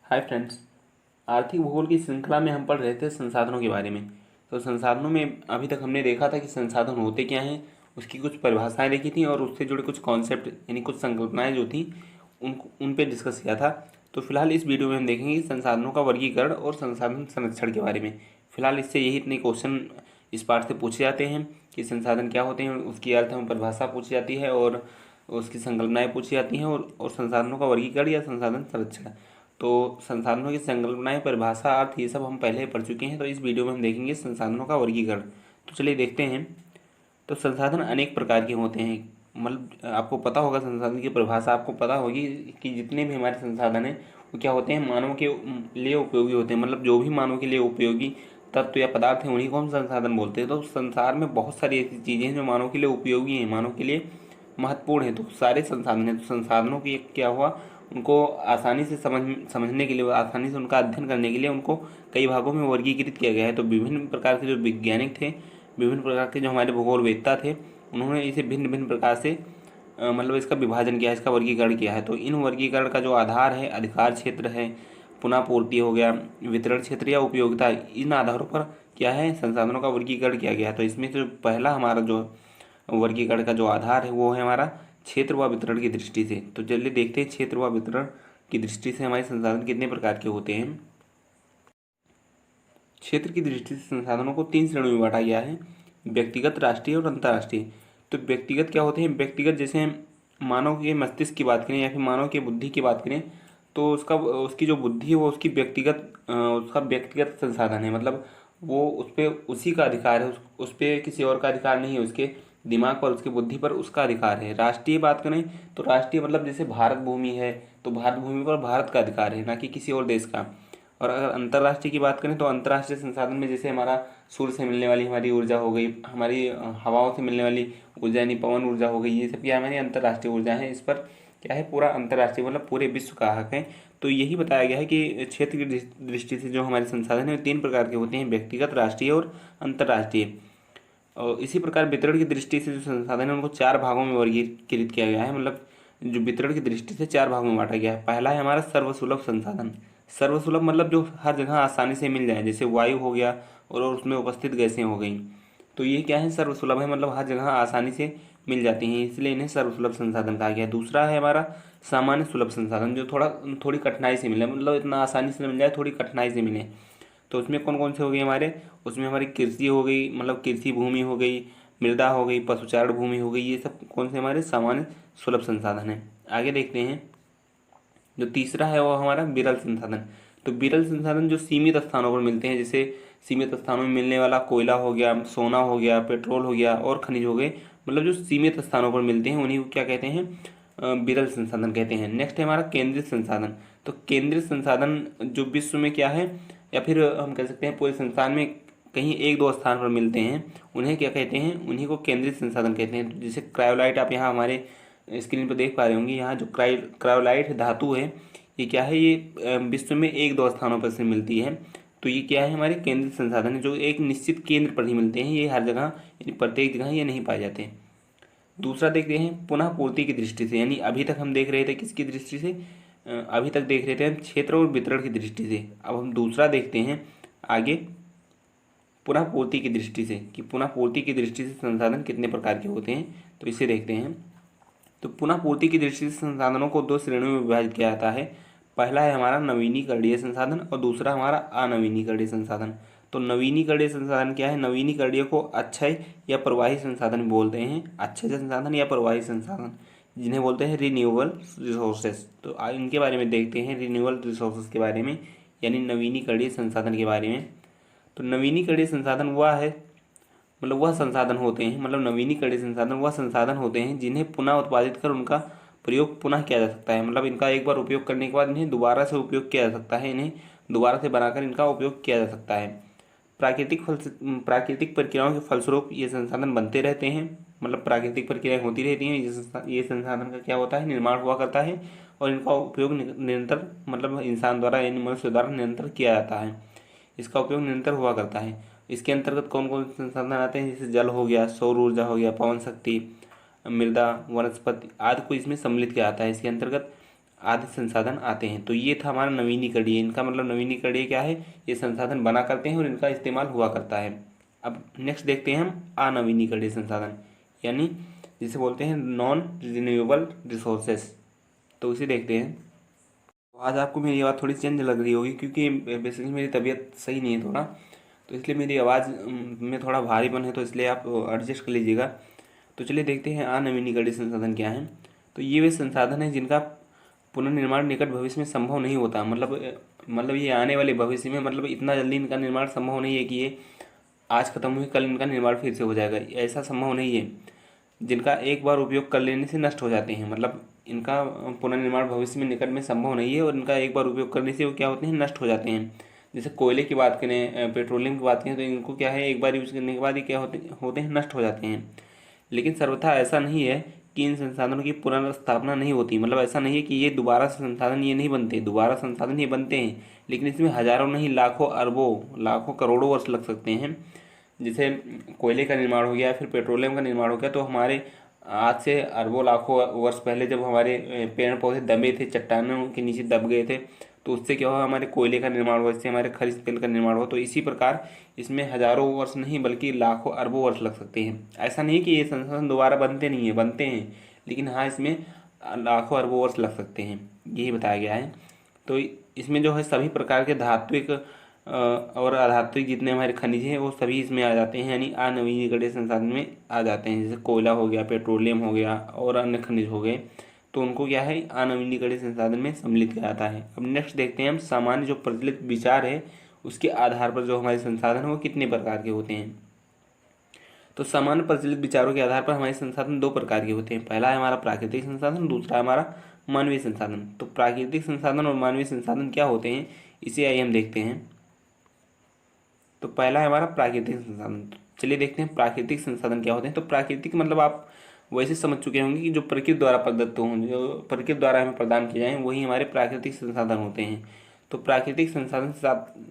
Hi friends. आर्थिक भूगोल की श्रृंखला में हम पढ़ रहे थे संसाधनों के बारे में। तो संसाधनों में अभी तक हमने देखा था कि संसाधन होते क्या हैं, उसकी कुछ परिभाषाएं देखी थी और उससे जुड़े कुछ कॉन्सेप्ट यानी कुछ संकल्पनाएं जो थी उन पे डिस्कस किया था। तो फिलहाल इस वीडियो में हम देखेंगे कि संसाधनों का वर्गीकरण और संसाधन संरक्षण के बारे में। फिलहाल इससे यही इतने क्वेश्चन इस पार्ट से पूछे जाते हैं कि संसाधन क्या होते हैं, उसकी अर्थ एवं परिभाषा पूछी जाती है और उसकी संकल्पनाएं पूछी जाती हैं और संसाधनों का वर्गीकरण या संसाधन संरक्षण। तो संसाधनों की संकल्पनाएं, परिभाषा, अर्थ ये सब हम पहले ही पढ़ चुके हैं। तो इस वीडियो में हम देखेंगे संसाधनों का वर्गीकरण। तो चलिए देखते हैं। तो संसाधन अनेक प्रकार के होते हैं। मतलब आपको पता होगा संसाधन की परिभाषा आपको पता होगी कि जितने भी हमारे संसाधन हैं वो क्या होते हैं, मानव के लिए उपयोगी होते हैं। मतलब जो भी मानव के लिए उपयोगी तत्व या पदार्थ हैं उन्हीं को हम संसाधन बोलते हैं। तो संसार में बहुत सारी ऐसी चीज़ें हैं जो मानव के लिए उपयोगी हैं, मानव के लिए महत्वपूर्ण है। तो सारे संसाधन हैं। तो संसाधनों की क्या हुआ, उनको आसानी से समझने के लिए, आसानी से उनका अध्ययन करने के लिए उनको कई भागों में वर्गीकृत किया गया है। तो विभिन्न प्रकार के जो वैज्ञानिक थे, विभिन्न प्रकार के जो हमारे भूगोलवेत्ता थे, उन्होंने इसे भिन्न भिन्न प्रकार से मतलब इसका विभाजन किया है, इसका वर्गीकरण किया है। तो इन वर्गीकरण का जो आधार है, अधिकार क्षेत्र है, पुनः पूर्ति हो गया, वितरण क्षेत्र या उपयोगिता, इन आधारों पर क्या है, संसाधनों का वर्गीकरण किया गया है। तो इसमें से पहला हमारा जो वर्गीकरण का जो आधार है वो है हमारा क्षेत्र व वितरण की दृष्टि से। तो चलिए देखते हैं क्षेत्र व वितरण की दृष्टि से हमारे संसाधन कितने प्रकार के होते हैं। क्षेत्र की दृष्टि से संसाधनों को 3 श्रेणियों में बांटा गया है, व्यक्तिगत, राष्ट्रीय और अंतर्राष्ट्रीय। तो व्यक्तिगत क्या होते हैं, व्यक्तिगत जैसे मानव के मस्तिष्क की बात करें या फिर मानव की बुद्धि की बात करें तो उसकी जो बुद्धि है वो उसकी उसका व्यक्तिगत संसाधन है। मतलब वो उस पर उसी का अधिकार है, उस पर किसी और का अधिकार नहीं है। उसके दिमाग पर, उसकी बुद्धि पर उसका अधिकार है। राष्ट्रीय बात करें तो राष्ट्रीय मतलब जैसे भारत भूमि है तो भारत भूमि पर भारत का अधिकार है, ना कि किसी और देश का। और अगर अंतर्राष्ट्रीय की बात करें तो अंतर्राष्ट्रीय संसाधन में जैसे हमारा सूर्य से मिलने वाली हमारी ऊर्जा हो गई, हमारी हवाओं से मिलने वाली ऊर्जा यानी पवन ऊर्जा हो गई, ये सब क्या हमारी अंतर्राष्ट्रीय ऊर्जा है। इस पर क्या है, पूरा अंतर्राष्ट्रीय मतलब पूरे विश्व का हक है। तो यही बताया गया है कि क्षेत्र की दृष्टि से जो हमारे संसाधन है 3 प्रकार के होते हैं, व्यक्तिगत, राष्ट्रीय और अंतर्राष्ट्रीय। और इसी प्रकार वितरण की दृष्टि से जो संसाधन है उनको 4 भागों में वर्गीकृत किया गया है। मतलब जो वितरण की दृष्टि से 4 भागों में बांटा गया है। पहला है हमारा सर्वसुलभ संसाधन। सर्वसुलभ मतलब जो हर जगह आसानी से मिल जाए, जैसे वायु हो गया और उसमें उपस्थित गैसें हो गई। तो ये क्या है, सर्वसुलभ है, मतलब हर जगह आसानी से मिल जाती हैं, इसलिए इन्हें सर्वसुलभ संसाधन कहा गया है। दूसरा है हमारा सामान्य सुलभ संसाधन, जो थोड़ी कठिनाई से मिले, मतलब इतना आसानी से मिल जाए, थोड़ी कठिनाई से मिले। तो उसमें कौन कौन से हो गए हमारे, उसमें हमारी कृषि हो गई, मतलब कृषि भूमि हो गई, मृदा हो गई, पशुचारण भूमि हो गई, ये सब कौन से हमारे सामान्य सुलभ संसाधन हैं। आगे देखते हैं। जो तीसरा है वो हमारा विरल संसाधन। तो विरल संसाधन जो सीमित स्थानों पर मिलते हैं, जैसे सीमित स्थानों में मिलने वाला कोयला हो गया, सोना हो गया, पेट्रोल हो गया और खनिज हो गए, मतलब जो सीमित स्थानों पर मिलते हैं उन्हीं को क्या कहते हैं, विरल संसाधन कहते हैं। नेक्स्ट है हमारा केंद्रित संसाधन। तो केंद्रित संसाधन जो विश्व में क्या है, या फिर हम कह सकते हैं पूरे संसार में कहीं एक दो स्थान पर मिलते हैं, उन्हें क्या कहते हैं, उन्हीं को केंद्रित संसाधन कहते हैं। तो जैसे क्रायोलाइट आप यहाँ हमारे स्क्रीन पर देख पा रहे होंगे, यहाँ जो क्रायोलाइट धातु है ये क्या है, ये विश्व में एक दो स्थानों पर से मिलती है। तो ये क्या है, हमारे केंद्रित संसाधन है जो एक निश्चित केंद्र पर ही मिलते हैं, ये हर जगह यानी प्रत्येक जगह ये नहीं पाए जाते। दूसरा देखते हैं पुनः पूर्ति की दृष्टि से, यानी अभी तक हम देख रहे थे किसकी दृष्टि से, अभी तक देख रहे थे हम क्षेत्र और वितरण की दृष्टि से। अब हम दूसरा देखते हैं आगे पुनः पूर्ति की दृष्टि से, कि पुनः पूर्ति की दृष्टि से संसाधन कितने प्रकार के होते हैं। तो इसे देखते हैं। तो पुनः पूर्ति की दृष्टि से संसाधनों को 2 श्रेणियों में विभाजित किया जाता है। पहला है हमारा नवीनीकरणीय संसाधन और दूसरा हमारा अनवीनीकरणीय संसाधन। तो नवीनीकरणीय संसाधन क्या है, नवीनीकरणीय को अक्षय या प्रवाही संसाधन बोलते हैं, अक्षय संसाधन या प्रवाही संसाधन, जिन्हें बोलते हैं रिन्यूएबल रिसोर्सेज। तो इनके बारे में देखते हैं, रिन्यूएबल रिसोर्सेज के बारे में, यानी नवीनीकरणीय संसाधन के बारे में। तो नवीनीकरणीय संसाधन वह है, मतलब वह संसाधन होते हैं, मतलब नवीनीकरणीय संसाधन वह संसाधन होते हैं जिन्हें पुनः उत्पादित कर उनका प्रयोग पुनः किया जा सकता है। मतलब इनका एक बार उपयोग करने के बाद इन्हें दोबारा से उपयोग किया जा सकता है, इन्हें दोबारा से बनाकर इनका उपयोग किया जा सकता है। प्राकृतिक प्रक्रियाओं के फलस्वरूप ये संसाधन बनते रहते हैं, मतलब प्राकृतिक प्रक्रियाएं होती रहती हैं, ये संसाधन का क्या होता है, निर्माण हुआ करता है और इनका उपयोग निरंतर, मतलब इंसान द्वारा यानी मनुष्य द्वारा निरंतर किया जाता है, इसका उपयोग निरंतर हुआ करता है। इसके अंतर्गत कौन कौन से संसाधन आते हैं, जैसे जल हो गया, सौर ऊर्जा हो गया, पवन शक्ति, मृदा, वनस्पति आदि को इसमें सम्मिलित किया जाता है। इसके अंतर्गत आदि संसाधन आते हैं। तो ये था हमारा नवीनीकरणीय। इनका मतलब नवीनीकरणीय क्या है, ये संसाधन बना करते हैं और इनका इस्तेमाल हुआ करता है। अब नेक्स्ट देखते हैं हम अनवीनीकरणीय संसाधन, यानी जिसे बोलते हैं नॉन रिन्यूएबल रिसोर्सेस। तो इसे देखते हैं। तो आज आपको मेरी आवाज़ थोड़ी चेंज लग रही होगी, क्योंकि बेसिकली मेरी तबीयत सही नहीं है थोड़ा, तो इसलिए मेरी आवाज़ में थोड़ा भारीपन है, तो इसलिए आप एडजस्ट कर लीजिएगा। तो चलिए देखते हैं अनवीनीकरणीय संसाधन क्या है। तो ये वे संसाधन हैं जिनका पुनर्निर्माण निकट भविष्य में संभव नहीं होता। मतलब ये आने वाले भविष्य में, मतलब इतना जल्दी इनका निर्माण संभव नहीं है कि ये आज खत्म हुई कल इनका निर्माण फिर से हो जाएगा, ऐसा संभव नहीं है। जिनका एक बार उपयोग कर लेने से नष्ट हो जाते हैं, मतलब इनका पुनर्निर्माण भविष्य में निकट में संभव नहीं है, और इनका एक बार उपयोग करने से वो क्या होते हैं, नष्ट हो जाते हैं। जैसे कोयले की बात करें, पेट्रोलियम की बात करें, तो इनको क्या है, एक बार यूज करने के बाद ये क्या होते हैं, नष्ट हो जाते हैं। लेकिन सर्वथा ऐसा नहीं है कि इन संसाधनों की पुनर्स्थापना नहीं होती। मतलब ऐसा नहीं है कि ये दोबारा संसाधन ये नहीं बनते, दोबारा संसाधन ये बनते हैं, लेकिन इसमें हजारों नहीं लाखों अरबों लाखों करोड़ों वर्ष लग सकते हैं। जैसे कोयले का निर्माण हो गया, फिर पेट्रोलियम का निर्माण हो गया, तो हमारे आज से अरबों लाखों वर्ष पहले जब हमारे पेड़ पौधे दबे थे, चट्टानों के नीचे दब गए थे, तो उससे क्या हुआ, हमारे कोयले का निर्माण हुआ, इससे हमारे खनिज तेल का निर्माण हुआ। तो इसी प्रकार इसमें हजारों वर्ष नहीं बल्कि लाखों अरबों वर्ष लग सकते हैं। ऐसा नहीं कि ये संसाधन दोबारा बनते नहीं है, बनते हैं, लेकिन हाँ इसमें लाखों अरबों वर्ष लग सकते हैं, यही बताया गया है। तो इसमें जो है सभी प्रकार के धात्विक और अधात्विक जितने हमारे खनिज हैं वो सभी इसमें आ जाते हैं, यानी अनवीनीकरणीय संसाधन में आ जाते हैं। जैसे कोयला हो गया, पेट्रोलियम हो गया और अन्य खनिज हो गए, तो उनको क्या है, अनवीनीकरणीय संसाधन में सम्मिलित किया जाता है। अब नेक्स्ट देखते हैं हम सामान्य जो प्रचलित विचार है उसके आधार पर जो हमारे संसाधन है वो कितने प्रकार के होते हैं। तो सामान्य प्रचलित विचारों के आधार पर हमारे संसाधन दो प्रकार के होते हैं। पहला है हमारा प्राकृतिक संसाधन, दूसरा है हमारा मानवीय संसाधन। तो प्राकृतिक संसाधन और मानवीय संसाधन क्या होते हैं, इसे आइए हम देखते हैं। तो पहला है हमारा प्राकृतिक संसाधन। तो चलिए देखते हैं प्राकृतिक संसाधन क्या होते हैं। तो प्राकृतिक मतलब आप वैसे समझ चुके होंगे कि जो प्रकृति द्वारा प्रदत्त हों, जो प्रकृति द्वारा हमें प्रदान किए जाएँ, वही हमारे प्राकृतिक संसाधन होते हैं। तो प्राकृतिक संसाधन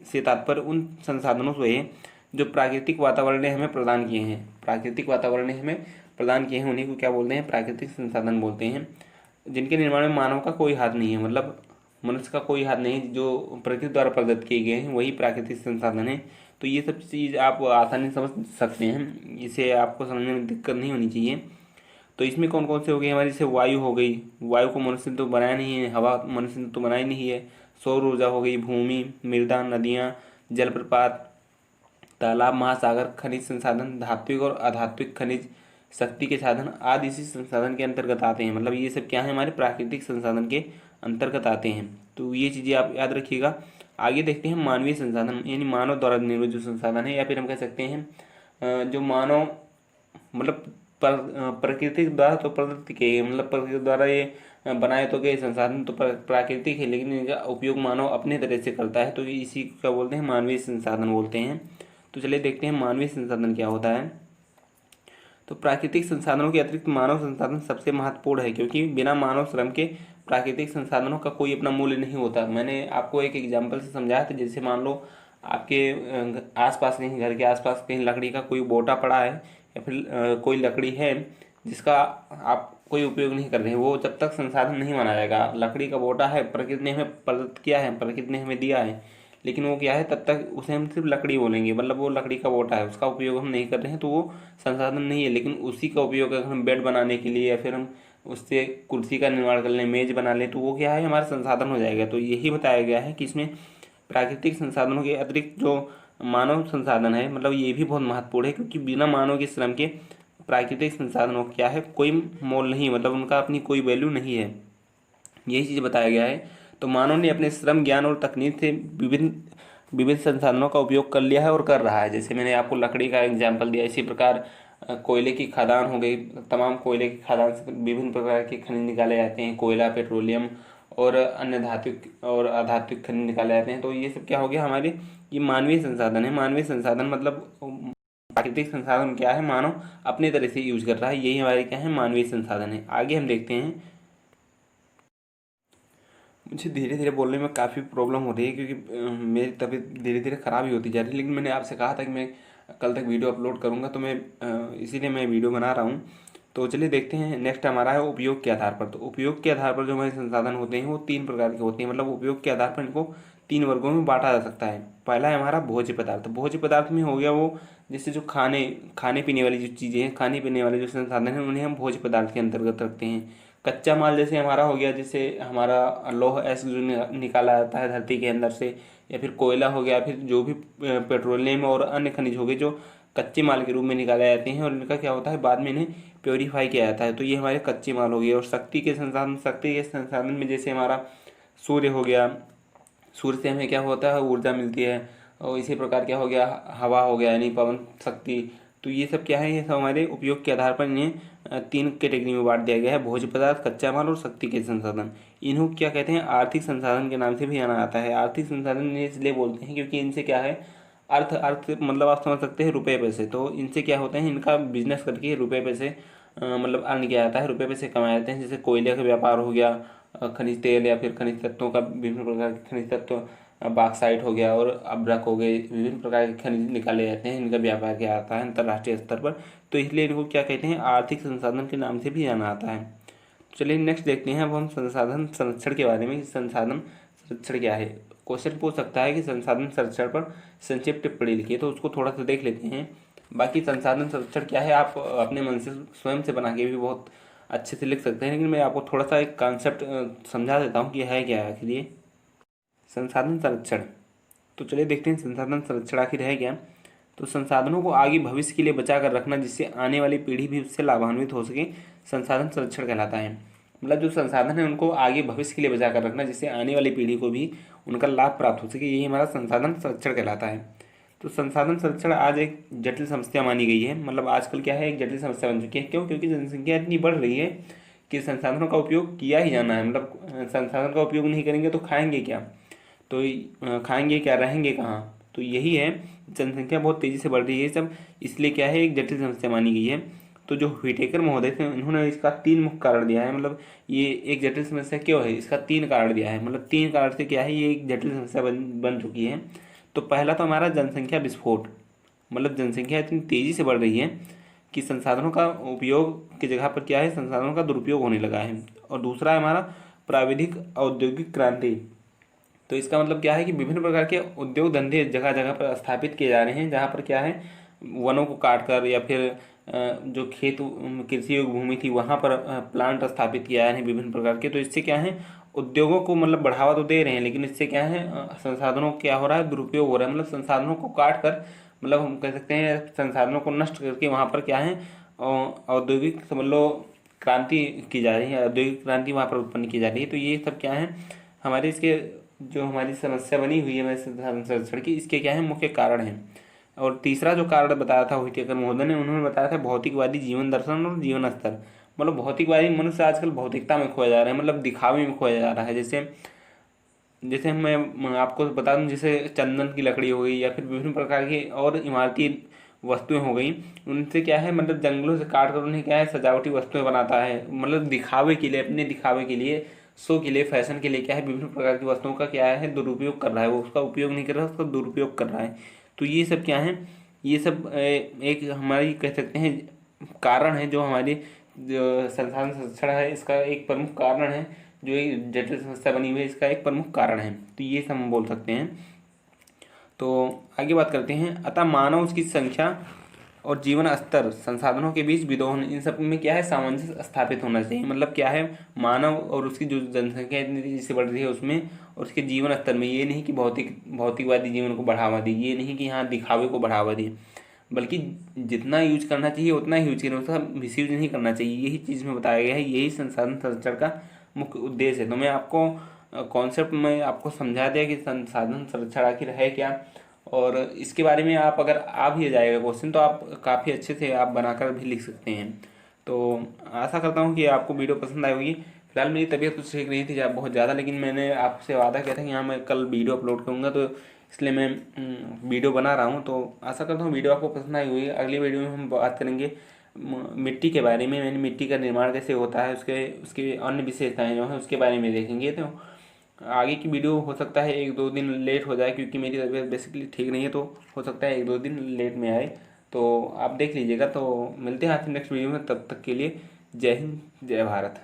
से तात्पर्य उन संसाधनों से है जो प्राकृतिक वातावरण ने हमें प्रदान किए हैं। प्राकृतिक वातावरण ने हमें प्रदान किए हैं, उन्हीं को क्या बोलते हैं, प्राकृतिक संसाधन बोलते हैं। जिनके निर्माण में मानव का कोई हाथ नहीं है, मतलब मनुष्य का कोई हाथ नहीं, जो प्रकृति द्वारा प्रदत्त किए गए हैं वही प्राकृतिक संसाधन है। तो ये सब चीज़ आप आसानी से समझ सकते हैं, इसे आपको समझने में दिक्कत नहीं होनी चाहिए। तो इसमें कौन कौन से हो गए हमारी, जैसे वायु हो गई, वायु को मनुष्य ने तो बनाया नहीं है, हवा मनुष्य ने तो बनाई नहीं है। सौर ऊर्जा हो गई, भूमि, मृदा, नदियाँ, जलप्रपात, तालाब, महासागर, खनिज संसाधन, धात्विक और अधात्विक खनिज, शक्ति के साधन आदि इसी संसाधन के अंतर्गत आते हैं। मतलब ये सब क्या है, हमारे प्राकृतिक संसाधन के अंतर्गत आते हैं। तो ये चीज़ें आप याद रखिएगा। आगे देखते हैं मानवीय संसाधन, यानी मानव द्वारा निर्मित जो संसाधन है, या फिर हम कह सकते हैं जो मानव मतलब प्रकृति द्वारा तो प्रदत्त किए, मतलब प्रकृति द्वारा ये बनाए तो गए संसाधन तो प्राकृतिक है, लेकिन इनका उपयोग मानव अपने तरह से करता है, तो इसी को क्या बोलते हैं, मानवीय संसाधन बोलते हैं। तो चलिए देखते हैं मानवीय संसाधन क्या होता है। तो प्राकृतिक संसाधनों के अतिरिक्त मानव संसाधन सबसे महत्वपूर्ण है, क्योंकि बिना मानव श्रम के प्राकृतिक संसाधनों का कोई अपना मूल्य नहीं होता। मैंने आपको एक एग्जाम्पल से समझाया था, जैसे मान लो आपके आसपास कहीं, घर के आसपास कहीं लकड़ी का कोई बोटा पड़ा है, या फिर कोई लकड़ी है जिसका आप कोई उपयोग नहीं कर रहे हैं, वो जब तक संसाधन नहीं माना जाएगा। लकड़ी का बोटा है, प्रकृति ने हमें प्रदत्त किया है, प्रकृति ने हमें दिया है, लेकिन वो क्या है, तब तक उसे हम सिर्फ लकड़ी बोलेंगे, मतलब वो लकड़ी का बोटा है, उसका उपयोग हम नहीं कर रहे हैं, तो वो संसाधन नहीं है। लेकिन उसी का उपयोग अगर हम बेड बनाने के लिए, या फिर हम उससे कुर्सी का निर्माण कर लें, मेज बना लें, तो वो क्या है, हमारा संसाधन हो जाएगा। तो यही बताया गया है कि इसमें प्राकृतिक संसाधनों के अतिरिक्त जो मानव संसाधन है, मतलब ये भी बहुत महत्वपूर्ण है, क्योंकि बिना मानव के श्रम के प्राकृतिक संसाधनों का क्या है, कोई मोल नहीं, मतलब उनका अपनी कोई वैल्यू नहीं है, यही चीज़ बताया गया है। तो मानव ने अपने श्रम, ज्ञान और तकनीक से विभिन्न विविध संसाधनों का उपयोग कर लिया है और कर रहा है। जैसे मैंने आपको लकड़ी का एग्जाम्पल दिया, इसी प्रकार कोयले की खदान हो गई, तमाम कोयले की खदान से विभिन्न प्रकार के खनिज निकाले जाते हैं, कोयला, पेट्रोलियम और अन्य धात्विक और अधात्विक खनिज निकाले जाते हैं। तो ये सब क्या हो गया, हमारे ये मानवीय संसाधन है। मानवीय संसाधन मतलब प्राकृतिक संसाधन क्या है, मानव अपने तरह से यूज कर रहा है, यही हमारे क्या है, मानवीय संसाधन है। आगे हम देखते हैं। मुझे धीरे धीरे बोलने में काफ़ी प्रॉब्लम हो रही है, क्योंकि मेरी तबीयत धीरे धीरे ख़राब ही होती जा रही है। लेकिन मैंने आपसे कहा था कि मैं कल तक वीडियो अपलोड करूँगा, तो मैं इसीलिए मैं वीडियो बना रहा हूँ। तो चलिए देखते हैं। नेक्स्ट हमारा है उपयोग के आधार पर। तो उपयोग के आधार पर जो हमारे संसाधन होते हैं वो 3 प्रकार के होते हैं, मतलब उपयोग के आधार पर इनको 3 वर्गों में बांटा जा सकता है। पहला है हमारा भोज्य पदार्थ। भोज्य पदार्थ में हो गया वो जैसे जो खाने खाने पीने वाली जो चीज़ें हैं, खाने पीने वाले जो संसाधन हैं उन्हें हम भोज्य पदार्थ के अंतर्गत रखते हैं। कच्चा माल जैसे हमारा हो गया, जैसे हमारा लौह अयस्क जो निकाला जाता है धरती के अंदर से, या फिर कोयला हो गया, फिर जो भी पेट्रोलियम और अन्य खनिज हो गए जो कच्चे माल के रूप में निकाले जाते हैं और इनका क्या होता है बाद में इन्हें प्योरीफाई किया जाता है। तो ये हमारे कच्चे माल हो गए। और शक्ति के संसाधन में जैसे हमारा सूर्य हो गया, सूर्य से हमें क्या होता है ऊर्जा मिलती है। और इसी प्रकार क्या हो गया हवा हो गया यानी पवन शक्ति। तो ये सब क्या है, ये सब हमारे उपयोग के आधार पर इन्हें 3 कैटेगरी में बांट दिया गया है, भोज्य पदार्थ, कच्चा माल और शक्ति के संसाधन। इन्हों क्या कहते हैं, आर्थिक संसाधन के नाम से भी जाना जाता है। आर्थिक संसाधन इन्हें इसलिए बोलते हैं क्योंकि इनसे क्या है अर्थ अर्थ मतलब आप समझ सकते हैं रुपये पैसे। तो इनसे क्या होता है, इनका बिजनेस करके रुपये पैसे मतलब अर्न किया जाता है, रुपये पैसे कमाए जाते हैं। जैसे कोयले का व्यापार हो गया, खनिज तेल या फिर खनिज तत्वों का, विभिन्न प्रकार के खनिज तत्व, बॉक्साइट हो गया और अभ्रक हो गए, विभिन्न प्रकार के खनिज निकाले जाते हैं, इनका व्यापार किया जाता है अंतर्राष्ट्रीय स्तर पर। तो इसलिए इनको क्या कहते हैं, आर्थिक संसाधन के नाम से भी जाना आता है। चलिए नेक्स्ट देखते हैं अब हम संसाधन संरक्षण के बारे में। संसाधन संरक्षण क्या है, क्वेश्चन पूछ सकता है कि संसाधन संरक्षण पर संक्षिप्त टिप्पणी लिखिए, तो उसको थोड़ा सा देख लेते हैं। बाकी संसाधन संरक्षण क्या है आप अपने मन से स्वयं से बना के भी बहुत अच्छे से लिख सकते हैं, लेकिन मैं आपको थोड़ा सा एक कॉन्सेप्ट समझा देता हूँ कि है क्या है आखिर ये संसाधन संरक्षण। तो चलिए देखते हैं संसाधन संरक्षण आखिर है क्या। तो संसाधनों को आगे भविष्य के लिए बचा कर रखना जिससे आने वाली पीढ़ी भी उससे लाभान्वित हो सके, संसाधन संरक्षण कहलाता है। मतलब जो संसाधन है उनको आगे भविष्य के लिए बचा कर रखना जिससे आने वाली पीढ़ी को भी उनका लाभ प्राप्त हो सके, यही हमारा संसाधन संरक्षण कहलाता है। तो संसाधन संरक्षण आज एक जटिल समस्या मानी गई है, मतलब आजकल क्या है एक जटिल समस्या बन चुकी है। क्यों? क्योंकि जनसंख्या इतनी बढ़ रही है कि संसाधनों का उपयोग किया ही जाना है। मतलब संसाधन का उपयोग नहीं करेंगे तो खाएंगे क्या, तो खाएंगे क्या, रहेंगे कहाँ। तो यही है, जनसंख्या बहुत तेज़ी से बढ़ रही है सब, इसलिए क्या है एक जटिल समस्या मानी गई है। तो जो व्हिटेकर महोदय थे इन्होंने इसका 3 मुख्य कारण दिया है, मतलब ये एक जटिल समस्या क्यों है इसका 3 कारण दिया है, मतलब 3 कारण से क्या है ये एक जटिल समस्या बन चुकी है। तो पहला तो हमारा जनसंख्या विस्फोट, मतलब जनसंख्या इतनी तेज़ी से बढ़ रही है कि संसाधनों का उपयोग की जगह पर क्या है संसाधनों का दुरुपयोग होने लगा है। और दूसरा है हमारा प्राविधिक औद्योगिक क्रांति। तो इसका मतलब क्या है कि विभिन्न प्रकार के उद्योग धंधे जगह जगह पर स्थापित किए जा रहे हैं, जहाँ पर क्या है वनों को काट कर या फिर जो खेत कृषि योग्य भूमि थी वहाँ पर प्लांट स्थापित किया है विभिन्न प्रकार के। तो इससे क्या है उद्योगों को मतलब बढ़ावा तो दे रहे हैं, लेकिन इससे क्या है संसाधनों क्या हो रहा है दुरुपयोग हो रहा है। मतलब संसाधनों को काट कर, मतलब हम कह सकते हैं संसाधनों को नष्ट करके वहाँ पर क्या है औद्योगिक समझ लो क्रांति की जा रही है, औद्योगिक क्रांति वहाँ पर उत्पन्न की जा रही है। तो ये सब क्या है हमारे इसके जो हमारी समस्या बनी हुई है हमारे संसाधन संरक्षण की, इसके क्या है मुख्य कारण हैं। और तीसरा जो कारण बताया था व्हिटेकर महोदय ने, उन्होंने बताया था भौतिकवादी जीवन दर्शन और जीवन स्तर। मतलब भौतिकवादी मनुष्य आजकल भौतिकता में खोया जा रहा है, मतलब दिखावे में खोया जा रहा है। जैसे जैसे मैं आपको बता दूं, जैसे चंदन की लकड़ी हो गई या फिर विभिन्न प्रकार की और इमारती वस्तुएं हो गई, उनसे क्या है मतलब जंगलों से काट कर उन्हें क्या है सजावटी वस्तुएं बनाता है, मतलब दिखावे के लिए, अपने दिखावे के लिए, शो के लिए, फैशन के लिए क्या है विभिन्न प्रकार की वस्तुओं का क्या है दुरुपयोग कर रहा है। वो उसका उपयोग नहीं कर रहा है, उसका दुरुपयोग कर रहा है। तो ये सब क्या है, ये सब एक हमारी कह सकते हैं कारण है, जो हमारी जो संसाधन संरक्षण है इसका एक प्रमुख कारण है, जो एक जटिल समस्या बनी हुई है इसका एक प्रमुख कारण है। तो ये सब हम बोल सकते हैं। तो आगे बात करते हैं। अतः मानव उसकी संख्या और जीवन स्तर, संसाधनों के बीच विरोध, इन सब में क्या है सामंजस्य स्थापित होना चाहिए। मतलब क्या है मानव और उसकी जो जनसंख्या इतनी तेजी से बढ़ रही है उसमें और उसके जीवन स्तर में, ये नहीं कि भौतिकवादी जीवन को बढ़ावा दी, ये नहीं कि यहाँ दिखावे को बढ़ावा दी, बल्कि जितना यूज करना चाहिए उतना ही यूज करें, उसका मिसयूज नहीं करना चाहिए। यही चीज़ में बताया गया है, यही संसाधन संरक्षण का मुख्य उद्देश्य है। तो मैं आपको कॉन्सेप्ट में आपको समझा दिया कि संसाधन संरक्षण आखिर है क्या, और इसके बारे में आप अगर आ भी जाएगा क्वेश्चन तो आप काफ़ी अच्छे से आप बनाकर भी लिख सकते हैं। तो आशा करता हूँ कि आपको वीडियो पसंद आई होगी। फिलहाल मेरी तबीयत कुछ ठीक नहीं थी बहुत ज़्यादा, लेकिन मैंने आपसे वादा किया था कि हाँ मैं कल वीडियो अपलोड करूँगा, तो इसलिए मैं वीडियो बना रहा हूँ। तो आशा करता हूँ वीडियो आपको पसंद आई होगी। अगली वीडियो में हम बात करेंगे मिट्टी के बारे में, यानी मिट्टी का निर्माण कैसे होता है, उसके उसकी अन्य विशेषताएँ जो हैं उसके बारे में देखेंगे। तो आगे की वीडियो हो सकता है 1-2 दिन लेट हो जाए, क्योंकि मेरी तबीयत बेसिकली ठीक नहीं है, तो हो सकता है 1-2 दिन लेट में आए। तो आप देख लीजिएगा। तो मिलते हैं आपसे नेक्स्ट वीडियो में, तब तक के लिए जय हिंद जय भारत।